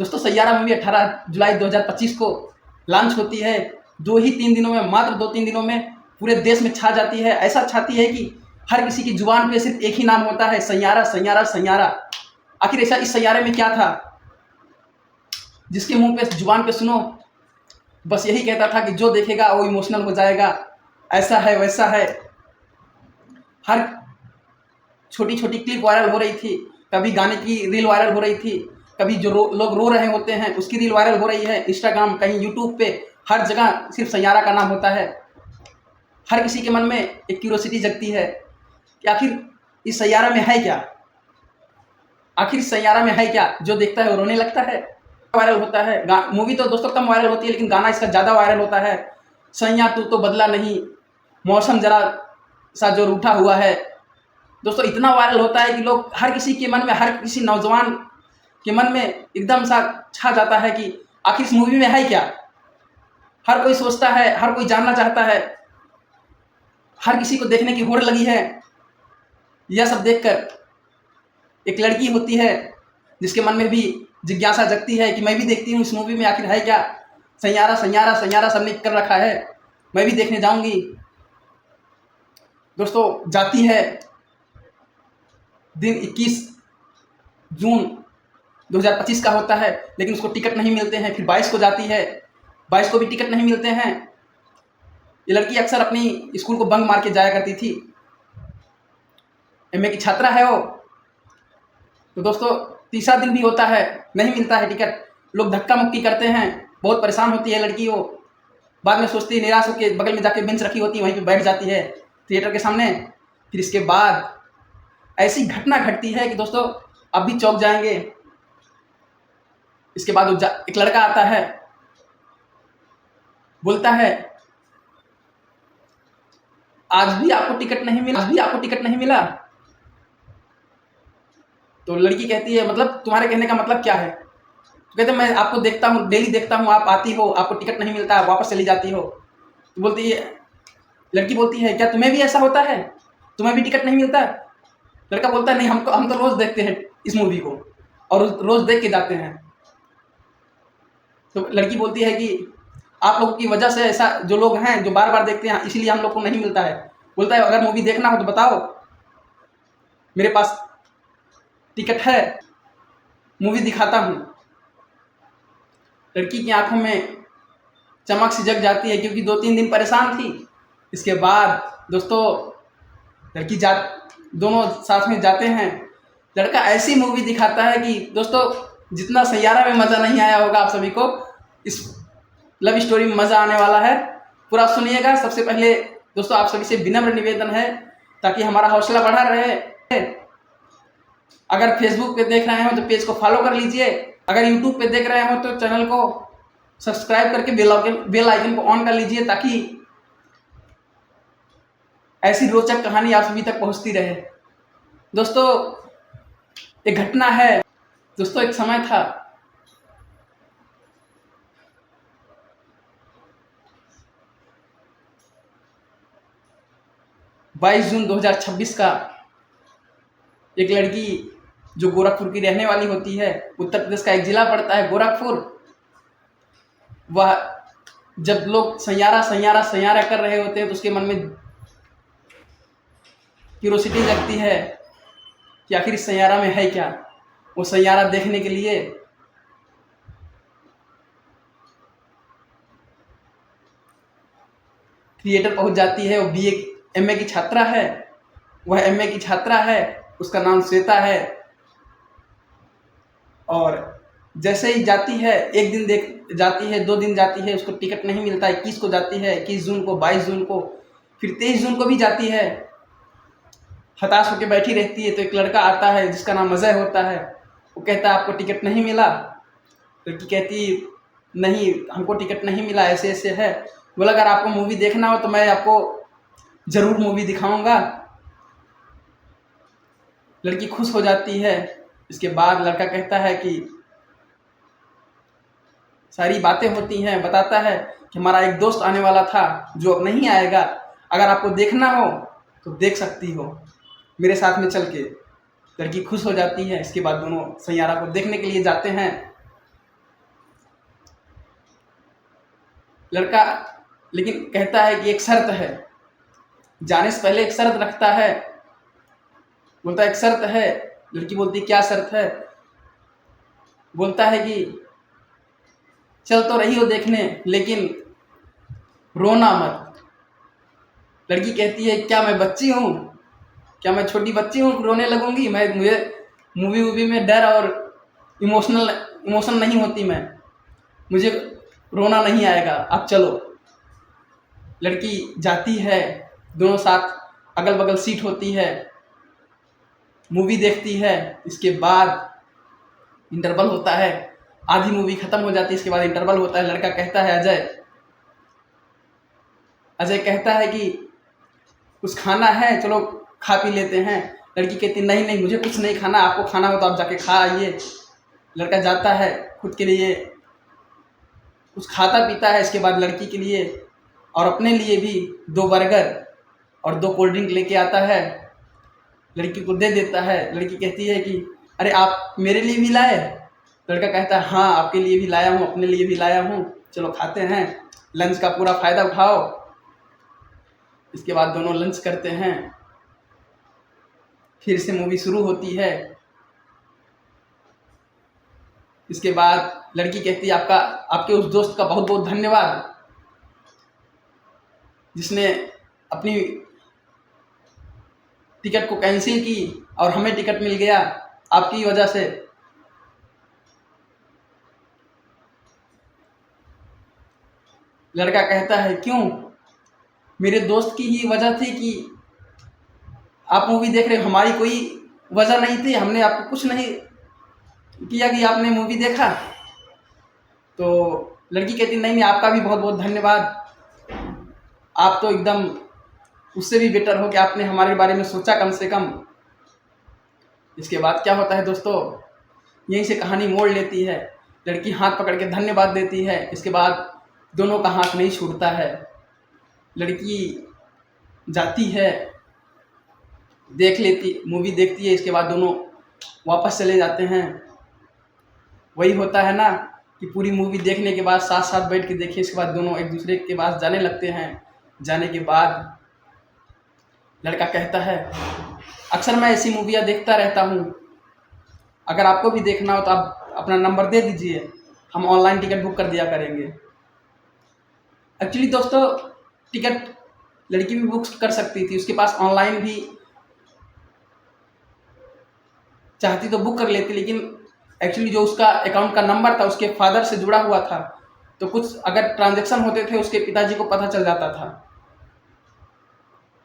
दोस्तों सैयारा मूवी 18 जुलाई 2025 को लॉन्च होती है। 2 ही 3 दिनों में, मात्र 2-3 दिनों में पूरे देश में छा जाती है। ऐसा छाती है कि हर किसी की जुबान पे सिर्फ एक ही नाम होता है, सैयारा सैयारा सैयारा। आखिर ऐसा इस सैयारे में क्या था जिसके मुंह पे, जुबान पे सुनो बस यही कहता था कि जो देखेगा वो इमोशनल हो जाएगा, ऐसा है वैसा है। हर छोटी छोटी क्लिप वायरल हो रही थी, कभी गाने की रील वायरल हो रही थी, कभी जो लोग रो रहे होते हैं उसकी रील वायरल हो रही है। इंस्टाग्राम, कहीं यूट्यूब पे, हर जगह सिर्फ सैयारा का नाम होता है। हर किसी के मन में एक क्यूरोसिटी जगती है कि आखिर इस सैयारा में है क्या, आखिर इस सैयारा में है क्या। जो देखता है वो रोने लगता है। वायरल होता है मूवी तो दोस्तों कम वायरल होती है, लेकिन गाना इसका ज़्यादा वायरल होता है। सैया तू तो बदला नहीं, मौसम जरा सा जो रूठा हुआ है। दोस्तों इतना वायरल होता है कि लोग, हर किसी के मन में, हर किसी नौजवान के मन में एकदम सा छा जाता है कि आखिर इस मूवी में है क्या। हर कोई सोचता है, हर कोई जानना चाहता है, हर किसी को देखने की होड़ लगी है। यह सब देखकर एक लड़की होती है जिसके मन में भी जिज्ञासा जगती है कि मैं भी देखती हूँ इस मूवी में आखिर है क्या। सैयारा सैयारा सैयारा सबने कर रखा है, मैं भी देखने जाऊंगी। दोस्तों जाती है, दिन 21 जून 2025 का होता है, लेकिन उसको टिकट नहीं मिलते हैं। फिर 22 को जाती है, 22 को भी टिकट नहीं मिलते हैं। ये लड़की अक्सर अपनी स्कूल को बंक मार के जाया करती थी। एमए की छात्रा है वो। तो दोस्तों तीसरा दिन भी होता है, नहीं मिलता है टिकट। लोग धक्का मुक्की करते हैं, बहुत परेशान होती है लड़की वो। बाद में सोचती है, निराश होकर बगल में जाके बेंच रखी होती है, वहीं पे बैठ जाती है थिएटर के सामने। फिर इसके बाद ऐसी घटना घटती है कि दोस्तों अब भी चौंक जाएंगे। इसके बाद एक लड़का आता है, बोलता है आज भी आपको टिकट नहीं मिला, आज भी आपको टिकट नहीं मिला। तो लड़की कहती है मतलब तुम्हारे कहने का मतलब क्या है। तो कहते मैं आपको देखता हूँ, डेली देखता हूँ, आप आती हो, आपको टिकट नहीं मिलता, वापस चली जाती हो। तो बोलती है, लड़की बोलती है क्या तुम्हें भी ऐसा होता है, तुम्हें भी टिकट नहीं मिलता। लड़का बोलता है नहीं, हम तो रोज देखते हैं इस मूवी को और रोज देख के जाते हैं। तो लड़की बोलती है कि आप लोगों की वजह से ऐसा, जो लोग हैं जो बार बार देखते हैं, इसीलिए हम लोग को नहीं मिलता है। बोलता है अगर मूवी देखना हो तो बताओ, मेरे पास टिकट है, मूवी दिखाता हूँ। लड़की की आंखों में चमक सी जग जाती है, क्योंकि 2-3 दिन परेशान थी। इसके बाद दोस्तों लड़की दोनों साथ में जाते हैं। लड़का ऐसी मूवी दिखाता है कि दोस्तों जितना सैयारा में मज़ा नहीं आया होगा आप सभी को, इस लव स्टोरी में मज़ा आने वाला है। पूरा सुनिएगा। सबसे पहले दोस्तों आप सभी से विनम्र निवेदन है, ताकि हमारा हौसला बढ़ा रहे। अगर फेसबुक पे देख रहे हो तो पेज को फॉलो कर लीजिए। अगर यूट्यूब पे देख रहे हो तो चैनल को सब्सक्राइब करके बेल आइकन को ऑन कर लीजिए, ताकि ऐसी रोचक कहानी आप सभी तक पहुंचती रहे। दोस्तों एक घटना है। दोस्तों एक समय था, बाईस जून 2026 का। एक लड़की जो गोरखपुर की रहने वाली होती है, उत्तर प्रदेश का एक जिला पड़ता है गोरखपुर। वह जब लोग सैयारा सैयारा सैयारा कर रहे होते हैं तो उसके मन में क्यूरोसिटी लगती है कि आखिर इस सैयारा में है क्या। वो सैयारा देखने के लिए थिएटर पहुंच जाती है। वो बीए एमए की छात्रा है, वह एमए की छात्रा है, उसका नाम श्वेता है। और जैसे ही जाती है, एक दिन देख जाती है, 2 दिन जाती है, उसको टिकट नहीं मिलता। 21 को जाती है, 21 जून को, 22 जून को, फिर 23 जून को भी जाती है। हताश होकर बैठी रहती है। तो एक लड़का आता है जिसका नाम अजय होता है। वो कहता है आपको टिकट नहीं मिला। लड़की कहती नहीं, हमको टिकट नहीं मिला, ऐसे ऐसे है। बोला अगर आपको मूवी देखना हो तो मैं आपको ज़रूर मूवी दिखाऊंगा। लड़की खुश हो जाती है। इसके बाद लड़का कहता है कि सारी बातें होती हैं, बताता है कि हमारा एक दोस्त आने वाला था जो अब नहीं आएगा, अगर आपको देखना हो तो देख सकती हो मेरे साथ में चल के। लड़की खुश हो जाती है। इसके बाद दोनों सैयारा को देखने के लिए जाते हैं। लड़का लेकिन कहता है कि एक शर्त है, जाने से पहले एक शर्त रखता है, बोलता है एक शर्त है। लड़की बोलती क्या शर्त है? बोलता है कि चल तो रही हो देखने लेकिन रोना मत। लड़की कहती है क्या मैं बच्ची हूँ, क्या मैं छोटी बच्ची हूँ रोने लगूंगी? मुझे मूवी में डर और इमोशन नहीं होती, मुझे रोना नहीं आएगा, आप चलो। लड़की जाती है, दोनों साथ, अगल बगल सीट होती है, मूवी देखती है। इसके बाद इंटरवल होता है, आधी मूवी खत्म हो जाती है, इसके बाद इंटरवल होता है। लड़का कहता है अजय कहता है कि कुछ खाना है, चलो खा पी लेते हैं। लड़की कहती नहीं नहीं मुझे कुछ नहीं खाना, आपको खाना हो तो आप जाके खा आइए। लड़का जाता है, खुद के लिए कुछ खाता पीता है, इसके बाद लड़की के लिए और अपने लिए भी 2 बर्गर और 2 कोल्ड ड्रिंक लेके आता है, लड़की को दे देता है। लड़की कहती है कि अरे आप मेरे लिए भी लाए? लड़का कहता है हाँ आपके लिए भी लाया हूँ, अपने लिए भी लाया हूँ, चलो खाते हैं, लंच का पूरा फ़ायदा उठाओ। इसके बाद दोनों लंच करते हैं, फिर से मूवी शुरू होती है। इसके बाद लड़की कहती है आपके उस दोस्त का बहुत बहुत धन्यवाद जिसने अपनी टिकट को कैंसिल की और हमें टिकट मिल गया आपकी वजह से। लड़का कहता है क्यों? मेरे दोस्त की ही वजह थी कि आप मूवी देख रहे हो, हमारी कोई वजह नहीं थी, हमने आपको कुछ नहीं किया कि आपने मूवी देखा। तो लड़की कहती नहीं नहीं आपका भी बहुत बहुत धन्यवाद, आप तो एकदम उससे भी बेटर हो कि आपने हमारे बारे में सोचा कम से कम। इसके बाद क्या होता है दोस्तों, यहीं से कहानी मोड़ लेती है। लड़की हाथ पकड़ के धन्यवाद देती है, इसके बाद दोनों का हाथ नहीं छूटता है। लड़की जाती है, मूवी देखती है, इसके बाद दोनों वापस चले जाते हैं। वही होता है ना कि पूरी मूवी देखने के बाद साथ साथ बैठ के देखिए, इसके बाद दोनों एक दूसरे के पास जाने लगते हैं। जाने के बाद लड़का कहता है अक्सर मैं ऐसी मूवियाँ देखता रहता हूँ, अगर आपको भी देखना हो तो आप अपना नंबर दे दीजिए, हम ऑनलाइन टिकट बुक कर दिया करेंगे। एक्चुअली दोस्तों टिकट लड़की भी बुक कर सकती थी, उसके पास ऑनलाइन भी चाहती तो बुक कर लेती, लेकिन एक्चुअली जो उसका अकाउंट का नंबर था उसके फादर से जुड़ा हुआ था, तो कुछ अगर ट्रांजैक्शन होते थे उसके पिताजी को पता चल जाता था,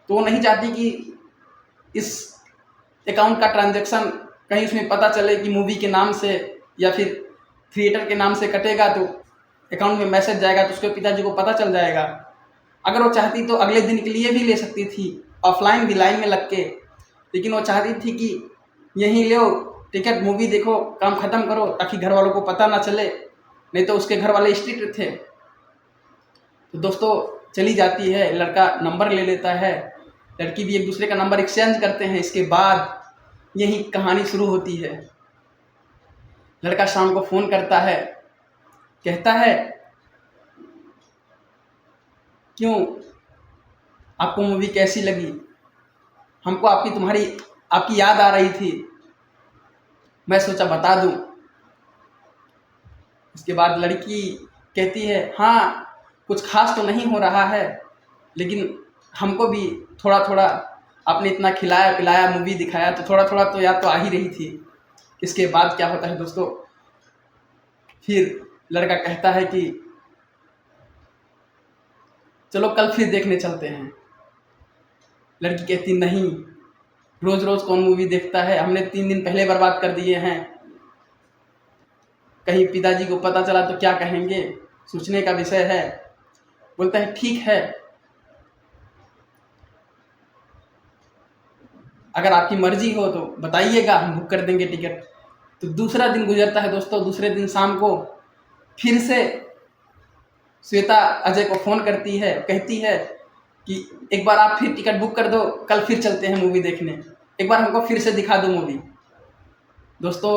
तो वो नहीं चाहती कि इस अकाउंट का ट्रांजैक्शन कहीं उसमें पता चले कि मूवी के नाम से या फिर थिएटर के नाम से कटेगा तो अकाउंट में मैसेज जाएगा तो उसके पिताजी को पता चल जाएगा। अगर वो चाहती तो अगले दिन के लिए भी ले सकती थी, ऑफलाइन भी लाइन में लग के, लेकिन वो चाहती थी कि यहीं लो टिकट, मूवी देखो, काम ख़त्म करो, ताकि घर वालों को पता ना चले, नहीं तो उसके घर वाले स्ट्रिक्ट थे। तो दोस्तों चली जाती है, लड़का नंबर ले लेता है, लड़की भी एक दूसरे का नंबर एक्सचेंज करते हैं। इसके बाद यही कहानी शुरू होती है। लड़का शाम को फ़ोन करता है, कहता है क्यों आपको मूवी कैसी लगी? हमको आपकी याद आ रही थी, मैं सोचा बता दूं। इसके बाद लड़की कहती है हाँ कुछ खास तो नहीं हो रहा है, लेकिन हमको भी थोड़ा थोड़ा आपने इतना खिलाया पिलाया मूवी दिखाया तो थोड़ा थोड़ा तो याद तो आ ही रही थी। इसके बाद क्या होता है दोस्तों, फिर लड़का कहता है कि चलो कल फिर देखने चलते हैं। लड़की कहती नहीं, रोज रोज कौन मूवी देखता है, हमने 3 दिन पहले बर्बाद कर दिए हैं, कहीं पिताजी को पता चला तो क्या कहेंगे, सोचने का विषय है। बोलता है ठीक है, अगर आपकी मर्जी हो तो बताइएगा, हम बुक कर देंगे टिकट। तो दूसरा दिन गुजरता है दोस्तों। दूसरे दिन शाम को फिर से श्वेता अजय को फ़ोन करती है, कहती है कि एक बार आप फिर टिकट बुक कर दो, कल फिर चलते हैं मूवी देखने, एक बार हमको फिर से दिखा दो मूवी। दोस्तों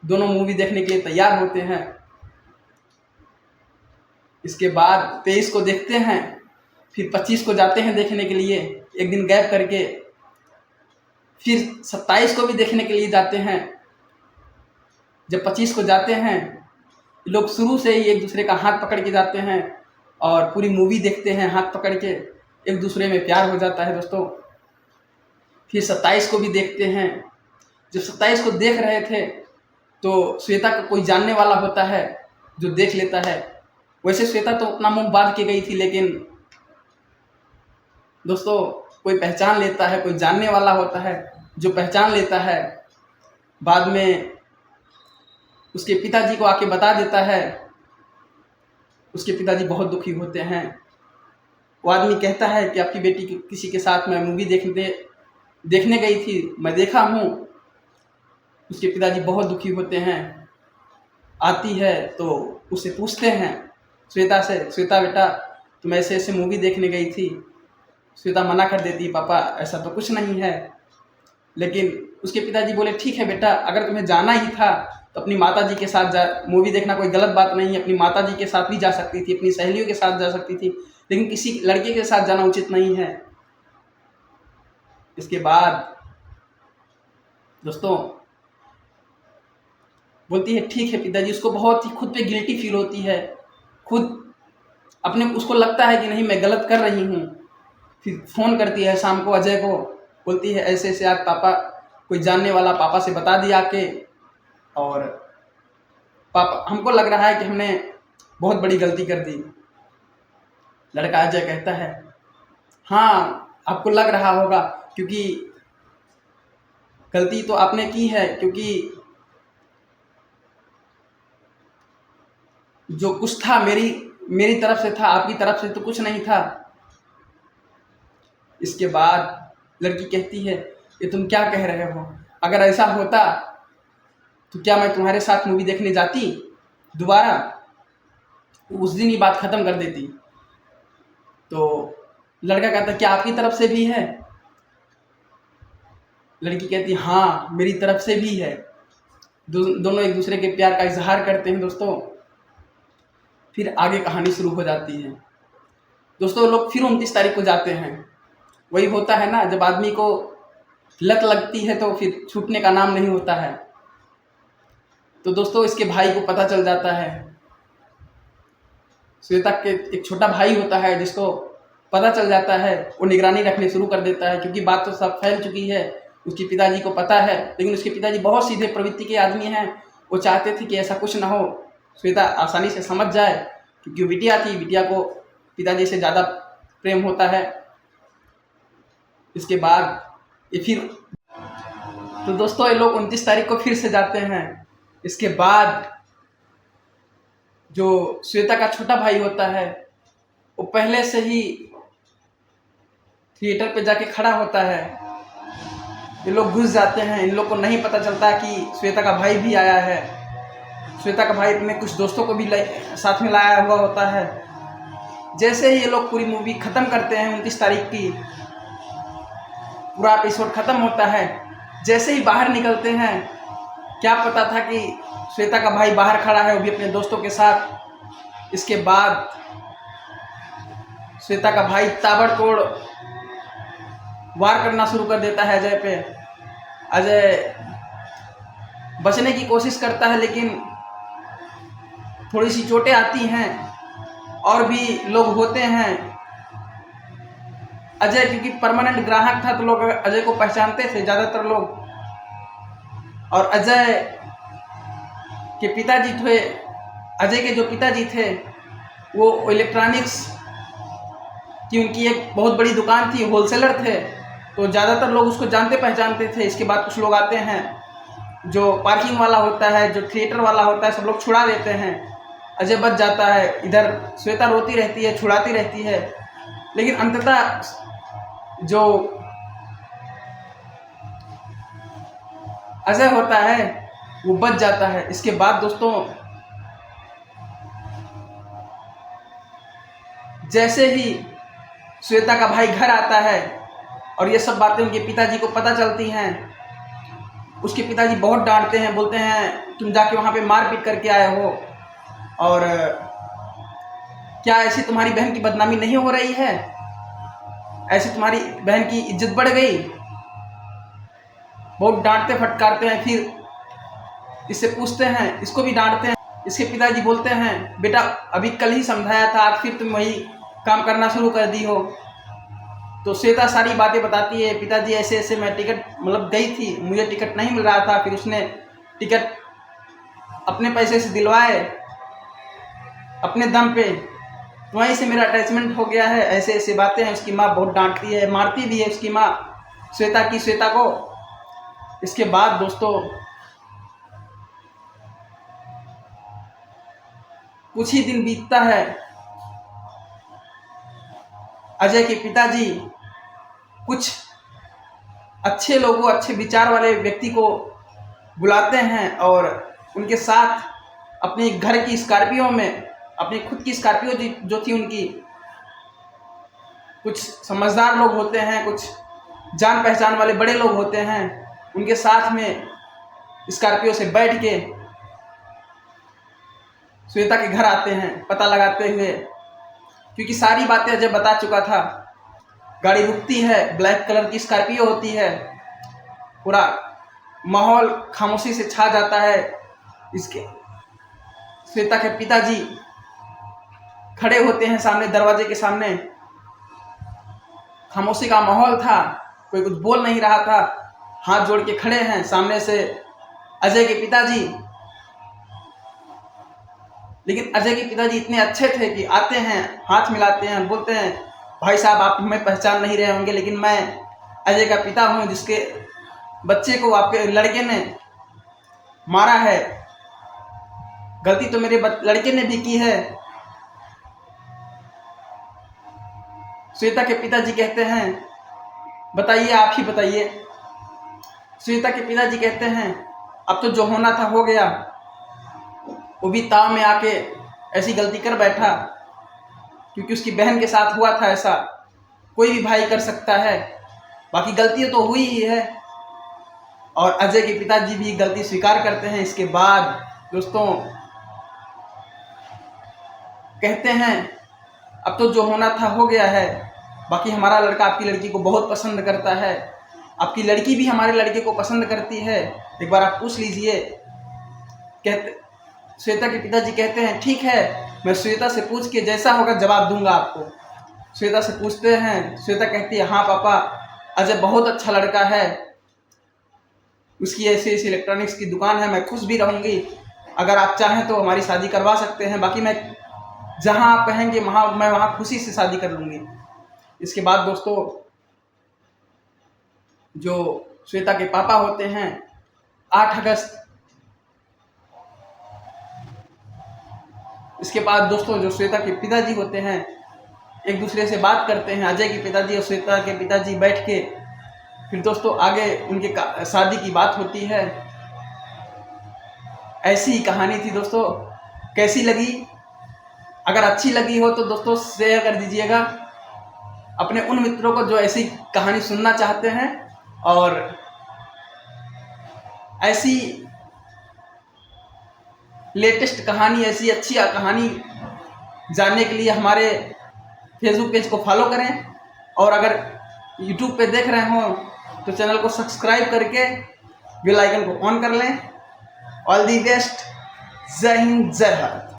दोनों मूवी देखने के लिए तैयार होते हैं। इसके बाद 23 को देखते हैं, फिर 25 को जाते हैं देखने के लिए, एक दिन गैप करके, फिर 27 को भी देखने के लिए जाते हैं। जब 25 को जाते हैं, लोग शुरू से ही एक दूसरे का हाथ पकड़ के जाते हैं और पूरी मूवी देखते हैं हाथ पकड़ के, एक दूसरे में प्यार हो जाता है दोस्तों। फिर 27 को भी देखते हैं। जब 27 को देख रहे थे तो श्वेता का कोई जानने वाला होता है जो देख लेता है। वैसे श्वेता तो अपना मुंह बांध के गई थी, लेकिन दोस्तों कोई पहचान लेता है, कोई जानने वाला होता है जो पहचान लेता है। बाद में उसके पिताजी को आके बता देता है। उसके पिताजी बहुत दुखी होते हैं। वो आदमी कहता है कि आपकी बेटी किसी के साथ मैं मूवी देखने गई थी, मैं देखा हूँ। उसके पिताजी बहुत दुखी होते हैं। आती है तो उससे पूछते हैं श्वेता से, श्वेता बेटा तुम ऐसे ऐसे मूवी देखने गई थी। श्वेता मना कर देती, पापा ऐसा तो कुछ नहीं है। लेकिन उसके पिताजी बोले ठीक है बेटा, अगर तुम्हें जाना ही था तो अपनी माताजी के साथ जा, मूवी देखना कोई गलत बात नहीं है, अपनी माताजी के साथ भी जा सकती थी, अपनी सहेलियों के साथ जा सकती थी, लेकिन किसी लड़के के साथ जाना उचित नहीं है। इसके बाद दोस्तों बोलती है ठीक है पिताजी। उसको बहुत ही खुद पे गिल्टी फील होती है, खुद अपने उसको लगता है कि नहीं मैं गलत कर रही हूँ। फिर फ़ोन करती है शाम को अजय को, बोलती है ऐसे ऐसे आज पापा कोई जानने वाला पापा से बता दिया के, और पापा हमको लग रहा है कि हमने बहुत बड़ी गलती कर दी। लड़का अजय कहता है हाँ आपको लग रहा होगा, क्योंकि गलती तो आपने की है, क्योंकि जो कुछ था मेरी तरफ से था, आपकी तरफ से तो कुछ नहीं था। इसके बाद लड़की कहती है ये तुम क्या कह रहे हो, अगर ऐसा होता तो क्या मैं तुम्हारे साथ मूवी देखने जाती दोबारा, उस दिन ही बात ख़त्म कर देती। तो लड़का कहता क्या आपकी तरफ से भी है? लड़की कहती हाँ मेरी तरफ से भी है। दोनों एक दूसरे के प्यार का इजहार करते हैं दोस्तों। फिर आगे कहानी शुरू हो जाती है दोस्तों। लोग फिर 29 तारीख को जाते हैं। वही होता है ना, जब आदमी को लत लगती है तो फिर छूटने का नाम नहीं होता है। तो दोस्तों इसके भाई को पता चल जाता है, श्वेता के एक छोटा भाई होता है जिसको पता चल जाता है। वो निगरानी रखने शुरू कर देता है, क्योंकि बात तो सब फैल चुकी है। उसके पिताजी को पता है, लेकिन उसके पिताजी बहुत सीधे प्रवृत्ति के आदमी हैं। वो चाहते थे कि ऐसा कुछ ना हो, श्वेता आसानी से समझ जाए, क्योंकि बिटिया थी, बिटिया को पिताजी से ज़्यादा प्रेम होता है। इसके बाद ये फिर तो दोस्तों ये लोग 29 तारीख को फिर से जाते हैं। इसके बाद जो श्वेता का छोटा भाई होता है वो पहले से ही थिएटर पे जाके खड़ा होता है। ये लोग घुस जाते हैं। इन लोग को नहीं पता चलता कि श्वेता का भाई भी आया है। श्वेता का भाई अपने कुछ दोस्तों को भी साथ में लाया हुआ होता है। जैसे ही ये लोग पूरी मूवी ख़त्म करते हैं 29 तारीख की, पूरा एपिसोड ख़त्म होता है, जैसे ही बाहर निकलते हैं, क्या पता था कि श्वेता का भाई बाहर खड़ा है, वो भी अपने दोस्तों के साथ। इसके बाद श्वेता का भाई ताबड़तोड़ वार करना शुरू कर देता है अजय पे। अजय बचने की कोशिश करता है, लेकिन थोड़ी सी चोटें आती हैं। और भी लोग होते हैं। अजय क्योंकि परमानेंट ग्राहक था तो लोग अजय को पहचानते थे ज़्यादातर लोग। और अजय के पिताजी थे, अजय के जो पिताजी थे वो इलेक्ट्रॉनिक्स की उनकी एक बहुत बड़ी दुकान थी, होलसेलर थे, तो ज़्यादातर लोग उसको जानते पहचानते थे। इसके बाद कुछ लोग आते हैं, जो पार्किंग वाला होता है, जो थिएटर वाला होता है, सब लोग छुड़ा देते हैं। अजय बच जाता है। इधर श्वेता रोती रहती है, छुड़ाती रहती है, लेकिन अंततः जो अजय होता है वो बच जाता है। इसके बाद दोस्तों जैसे ही श्वेता का भाई घर आता है और ये सब बातें उनके पिताजी को पता चलती हैं, उसके पिताजी बहुत डांटते हैं, बोलते हैं तुम जाके वहाँ पे मारपीट करके आए हो और क्या ऐसी तुम्हारी बहन की बदनामी नहीं हो रही है? ऐसी तुम्हारी बहन की इज्जत बढ़ गई? बहुत डांटते फटकारते हैं, फिर इससे पूछते हैं, इसको भी डांटते हैं। इसके पिताजी बोलते हैं, बेटा अभी कल ही समझाया था, आज फिर तुम वही काम करना शुरू कर दी हो। तो श्वेता सारी बातें बताती है, पिताजी ऐसे ऐसे मैं टिकट मतलब गई थी, मुझे टिकट नहीं मिल रहा था, फिर उसने टिकट अपने पैसे से दिलवाए अपने दम पे, तो वहीं से मेरा अटैचमेंट हो गया है। ऐसे ऐसे बातें हैं। उसकी माँ बहुत डांटती है, मारती भी है उसकी माँ श्वेता को। इसके बाद दोस्तों कुछ ही दिन बीतता है, अजय के पिताजी कुछ अच्छे लोगों, अच्छे विचार वाले व्यक्ति को बुलाते हैं और उनके साथ अपनी घर की स्कॉर्पियो में, अपनी खुद की स्कॉर्पियो जो थी उनकी, कुछ समझदार लोग होते हैं, कुछ जान पहचान वाले बड़े लोग होते हैं, उनके साथ में स्कॉर्पियो से बैठ के श्वेता के घर आते हैं पता लगाते हुए, क्योंकि सारी बातें अजय बता चुका था। गाड़ी रुकती है, ब्लैक कलर की स्कॉर्पियो होती है, पूरा माहौल खामोशी से छा जाता है। इसके श्वेता के पिताजी खड़े होते हैं सामने, दरवाजे के सामने। खामोशी का माहौल था, कोई कुछ बोल नहीं रहा था, हाथ जोड़ के खड़े हैं सामने से अजय के पिताजी। लेकिन अजय के पिताजी इतने अच्छे थे कि आते हैं, हाथ मिलाते हैं, बोलते हैं, भाई साहब आप हमें पहचान नहीं रहे होंगे, लेकिन मैं अजय का पिता हूं, जिसके बच्चे को आपके लड़के ने मारा है। गलती तो मेरे लड़के ने भी की है। श्वेता के पिताजी कहते हैं, बताइए, आप ही बताइए। श्वेता के पिताजी कहते हैं, अब तो जो होना था हो गया, वो भी ताव में आके ऐसी गलती कर बैठा, क्योंकि उसकी बहन के साथ हुआ था ऐसा। कोई भी भाई कर सकता है, बाकी गलती तो हुई ही है। और अजय के पिताजी भी गलती स्वीकार करते हैं। इसके बाद दोस्तों कहते हैं, अब तो जो होना था हो गया है, बाकी हमारा लड़का आपकी लड़की को बहुत पसंद करता है, आपकी लड़की भी हमारे लड़के को पसंद करती है, एक बार आप पूछ लीजिए। कहते श्वेता के पिताजी कहते हैं, ठीक है, मैं श्वेता से पूछ के जैसा होगा जवाब दूंगा आपको। श्वेता से पूछते हैं, श्वेता कहती है, हाँ पापा, अजय बहुत अच्छा लड़का है, उसकी ऐसी ऐसी इलेक्ट्रॉनिक्स की दुकान है, मैं खुश भी रहूंगी, अगर आप चाहें तो हमारी शादी करवा सकते हैं, बाकी मैं जहां आप कहेंगे मैं वहां खुशी से शादी कर लूंगी। इसके बाद दोस्तों जो श्वेता के पापा होते हैं, 8 अगस्त, इसके बाद दोस्तों जो श्वेता के पिताजी होते हैं एक दूसरे से बात करते हैं। अजय के पिताजी और श्वेता के पिताजी बैठ के फिर दोस्तों आगे उनके शादी की बात होती है। ऐसी ही कहानी थी दोस्तों। कैसी लगी? अगर अच्छी लगी हो तो दोस्तों शेयर कर दीजिएगा अपने उन मित्रों को जो ऐसी कहानी सुनना चाहते हैं। और ऐसी लेटेस्ट कहानी, ऐसी अच्छी कहानी जानने के लिए हमारे फेसबुक पेज को फॉलो करें, और अगर यूट्यूब पे देख रहे हो तो चैनल को सब्सक्राइब करके बेल आइकन को ऑन कर लें। All the best. जय हिंद, जय भारत।